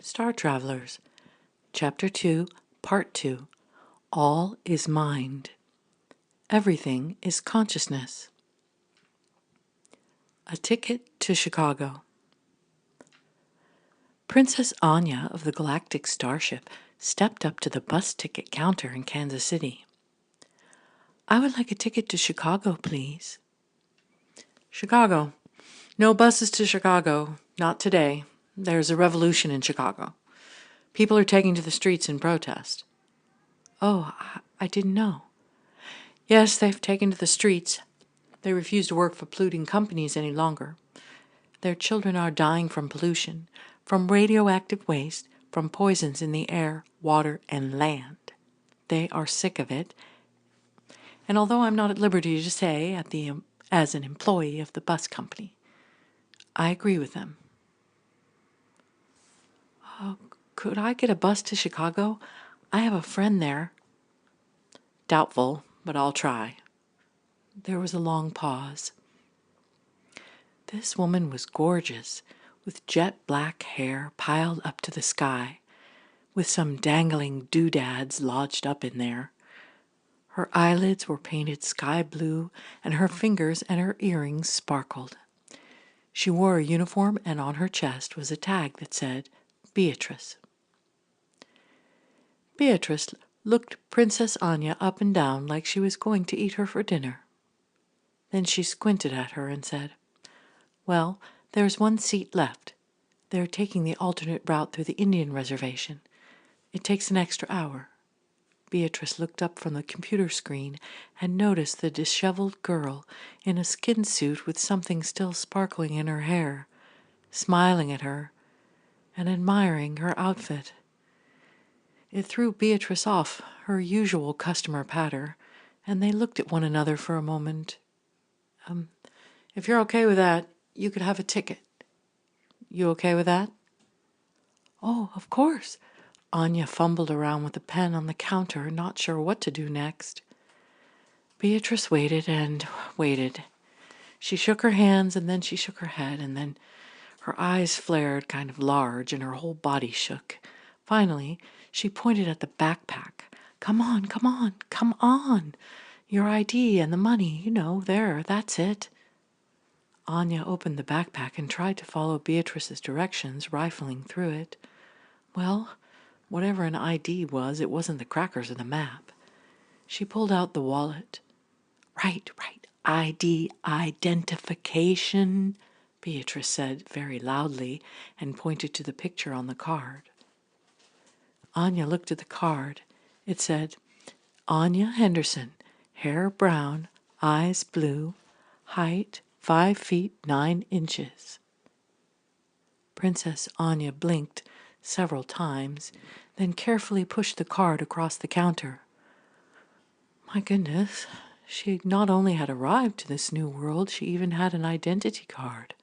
Star Travelers, Chapter 2, Part 2. All is Mind. Everything is Consciousness. A Ticket to Chicago. Princess Anya of the Galactic Starship stepped up to the bus ticket counter in Kansas City. "I would like a ticket to Chicago, please." "Chicago. No buses to Chicago. Not today. There's a revolution in Chicago. People are taking to the streets in protest." "Oh, I didn't know." "Yes, they've taken to the streets. They refuse to work for polluting companies any longer. Their children are dying from pollution, from radioactive waste, from poisons in the air, water, and land. They are sick of it. And although I'm not at liberty to say as an employee of the bus company, I agree with them." "Could I get a bus to Chicago? I have a friend there." "Doubtful, but I'll try." There was a long pause. This woman was gorgeous, with jet black hair piled up to the sky, with some dangling doodads lodged up in there. Her eyelids were painted sky blue, and her fingers and her earrings sparkled. She wore a uniform, and on her chest was a tag that said, "Beatrice." Beatrice looked Princess Anya up and down like she was going to eat her for dinner. Then she squinted at her and said, "Well, there's one seat left. They're taking the alternate route through the Indian reservation. It takes an extra hour." Beatrice looked up from the computer screen and noticed the disheveled girl in a skin suit with something still sparkling in her hair, smiling at her and admiring her outfit. It threw Beatrice off her usual customer patter, and they looked at one another for a moment. If you're okay with that, you could have a ticket. You okay with that?" "Oh, of course." Anya fumbled around with a pen on the counter, not sure what to do next. Beatrice waited and waited. She shook her hands, and then she shook her head, and then her eyes flared kind of large, and her whole body shook. Finally, she pointed at the backpack. Come on, come on, come on. Your ID and the money, there, that's it." Anya opened the backpack and tried to follow Beatrice's directions, rifling through it. Well, whatever an ID was, it wasn't the crackers or the map. She pulled out the wallet. Right, ID, identification, Beatrice said very loudly and pointed to the picture on the card. Anya looked at the card. It said, "Anya Henderson, hair brown, eyes blue, height 5 feet 9 inches. Princess Anya blinked several times, then carefully pushed the card across the counter. My goodness, she not only had arrived to this new world, she even had an identity card.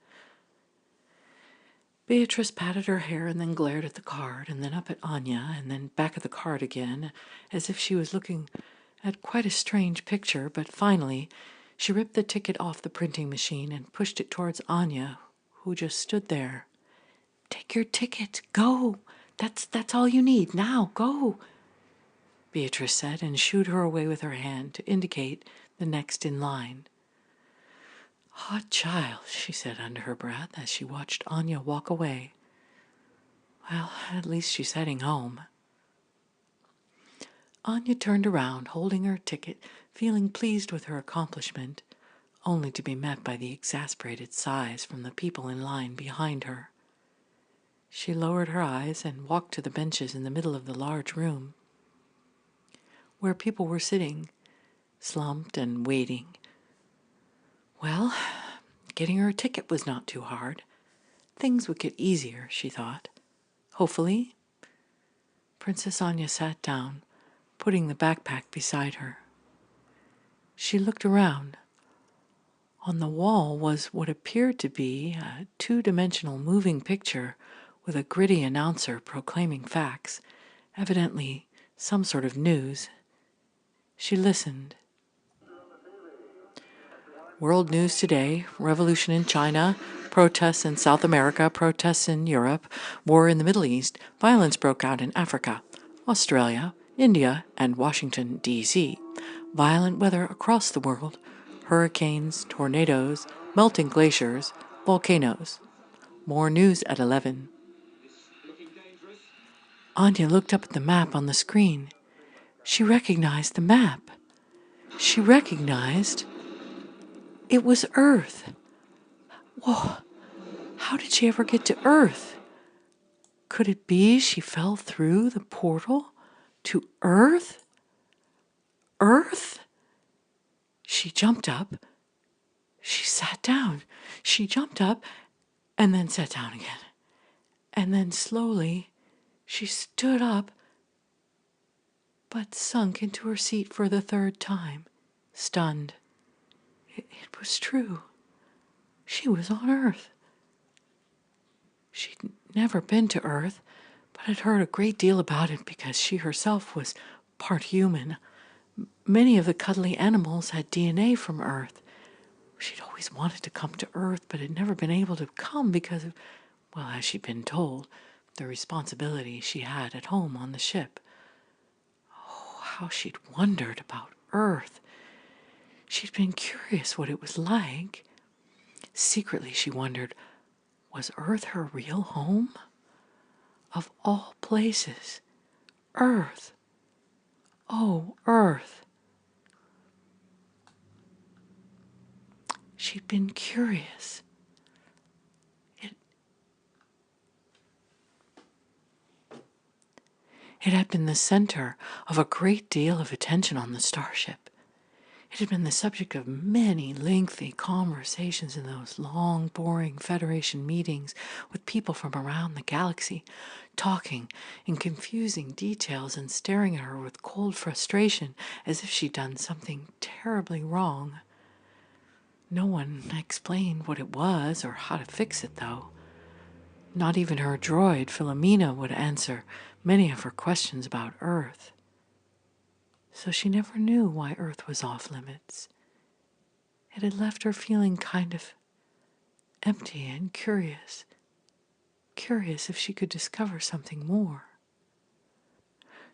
Beatrice patted her hair and then glared at the card, and then up at Anya, and then back at the card again, as if she was looking at quite a strange picture, but finally she ripped the ticket off the printing machine and pushed it towards Anya, who just stood there. "Take your ticket. Go. That's all you need. Now, go," Beatrice said, and shooed her away with her hand to indicate the next in line. "Ah, child," she said under her breath as she watched Anya walk away. "Well, at least she's heading home." Anya turned around, holding her ticket, feeling pleased with her accomplishment, only to be met by the exasperated sighs from the people in line behind her. She lowered her eyes and walked to the benches in the middle of the large room, where people were sitting, slumped and waiting. Well, getting her a ticket was not too hard. Things would get easier, she thought. Hopefully. Princess Anya sat down, putting the backpack beside her. She looked around. On the wall was what appeared to be a two-dimensional moving picture with a gritty announcer proclaiming facts, evidently some sort of news. She listened. "World news today, revolution in China, Protests in South America, protests in Europe, war in the Middle East, violence broke out in Africa, Australia, India, and Washington, D.C. Violent weather across the world, hurricanes, tornadoes, melting glaciers, volcanoes. More news at 11. Anya looked up at the map on the screen. She recognized the map. She recognized it was Earth. Whoa, how did she ever get to Earth? Could it be she fell through the portal to Earth? Earth? She jumped up. She sat down. She jumped up and then sat down again. And then slowly she stood up but sunk into her seat for the third time, stunned. It was true. She was on Earth. She'd never been to Earth, but had heard a great deal about it because she herself was part human. Many of the cuddly animals had DNA from Earth. She'd always wanted to come to Earth, but had never been able to come because of, well, as she'd been told, the responsibility she had at home on the ship. Oh, how she'd wondered about Earth. She'd been curious what it was like. Secretly, she wondered, was Earth her real home? Of all places, Earth. Oh, Earth. She'd been curious. It had been the center of a great deal of attention on the starship. It had been the subject of many lengthy conversations in those long, boring Federation meetings with people from around the galaxy, talking in confusing details and staring at her with cold frustration as if she'd done something terribly wrong. No one explained what it was or how to fix it, though. Not even her droid, Philomena, would answer many of her questions about Earth. So she never knew why Earth was off limits. It had left her feeling kind of empty and curious. Curious if she could discover something more.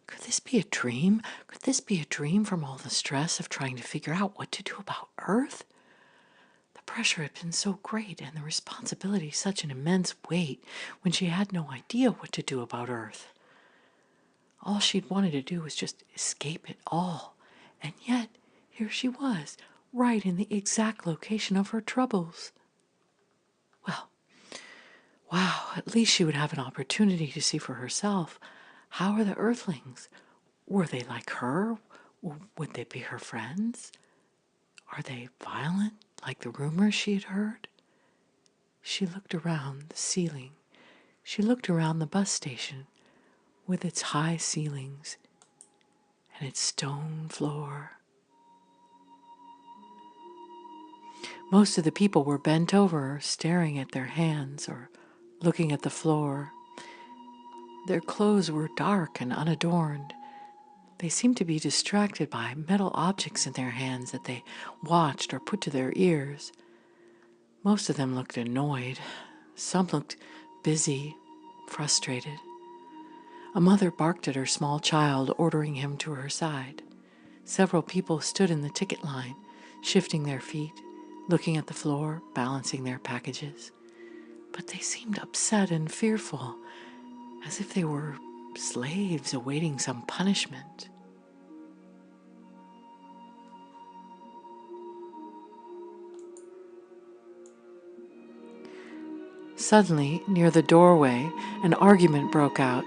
Could this be a dream? Could this be a dream from all the stress of trying to figure out what to do about Earth? The pressure had been so great and the responsibility such an immense weight when she had no idea what to do about Earth. All she'd wanted to do was just escape it all. And yet, here she was, right in the exact location of her troubles. Well, wow, at least she would have an opportunity to see for herself. How are the Earthlings? Were they like her? Would they be her friends? Are they violent, like the rumors she had heard? She looked around the ceiling. She looked around the bus station with its high ceilings and its stone floor. Most of the people were bent over, staring at their hands or looking at the floor. Their clothes were dark and unadorned. They seemed to be distracted by metal objects in their hands that they watched or put to their ears. Most of them looked annoyed. Some looked busy, frustrated. A mother barked at her small child, ordering him to her side. Several people stood in the ticket line, shifting their feet, looking at the floor, balancing their packages. But they seemed upset and fearful, as if they were slaves awaiting some punishment. Suddenly, near the doorway, an argument broke out.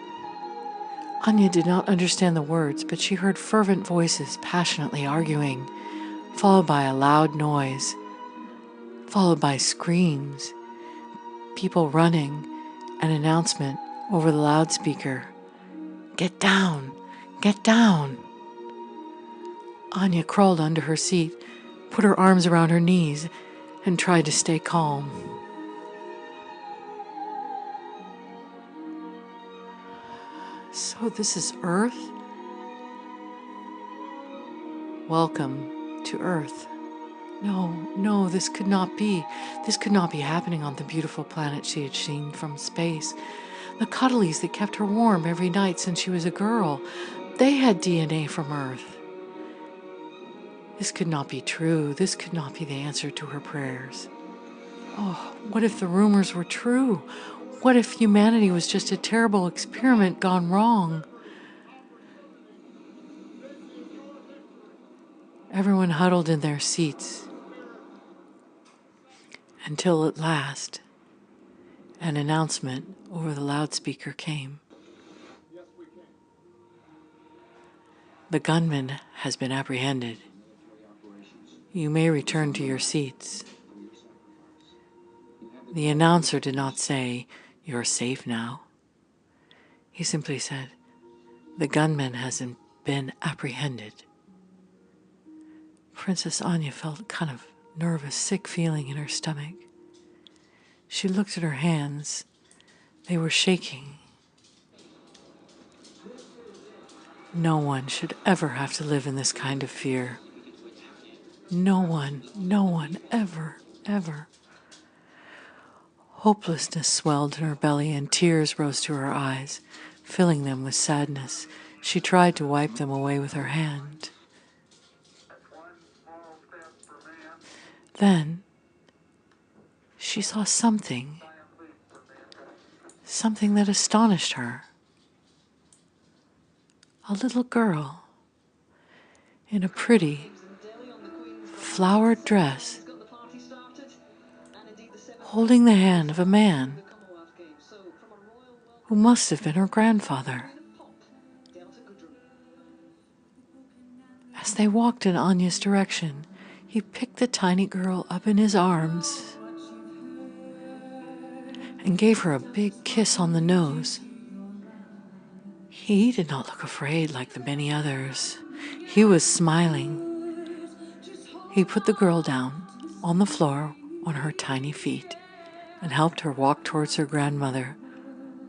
Anya did not understand the words, but she heard fervent voices passionately arguing, followed by a loud noise, followed by screams, people running, an announcement over the loudspeaker. Get down! Get down! Anya crawled under her seat, put her arms around her knees, and tried to stay calm. So this is Earth? Welcome to Earth, No, no, this could not be. This could not be happening on the beautiful planet she had seen from space. The cuddlies that kept her warm every night since she was a girl, they had DNA from Earth. This could not be true. This could not be the answer to her prayers. Oh, what if the rumors were true? What if humanity was just a terrible experiment gone wrong? Everyone huddled in their seats until at last an announcement over the loudspeaker came. The gunman has been apprehended. You may return to your seats. The announcer did not say, "You're safe now." He simply said, "The gunman hasn't been apprehended." Princess Anya felt kind of nervous, sick feeling in her stomach. She looked at her hands. They were shaking. No one should ever have to live in this kind of fear. No one, ever, ever. Hopelessness swelled in her belly and tears rose to her eyes, filling them with sadness. She tried to wipe them away with her hand. Then she saw something that astonished her. A little girl in a pretty, flowered dress, holding the hand of a man who must have been her grandfather. As they walked in Anya's direction, he picked the tiny girl up in his arms and gave her a big kiss on the nose. He did not look afraid like the many others. He was smiling. He put the girl down on the floor on her tiny feet and helped her walk towards her grandmother,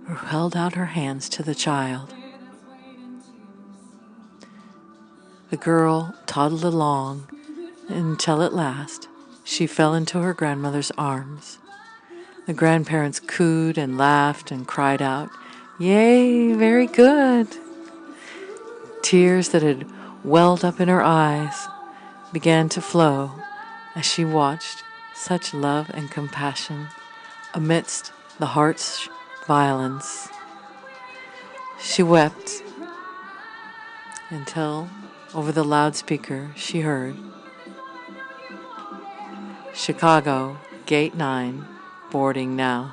who held out her hands to the child. The girl toddled along until at last she fell into her grandmother's arms. The grandparents cooed and laughed and cried out, "Yay, very good!" Tears that had welled up in her eyes began to flow as she watched such love and compassion amidst the heart's violence. She wept until, over the loudspeaker, she heard, "Chicago, Gate 9, boarding now."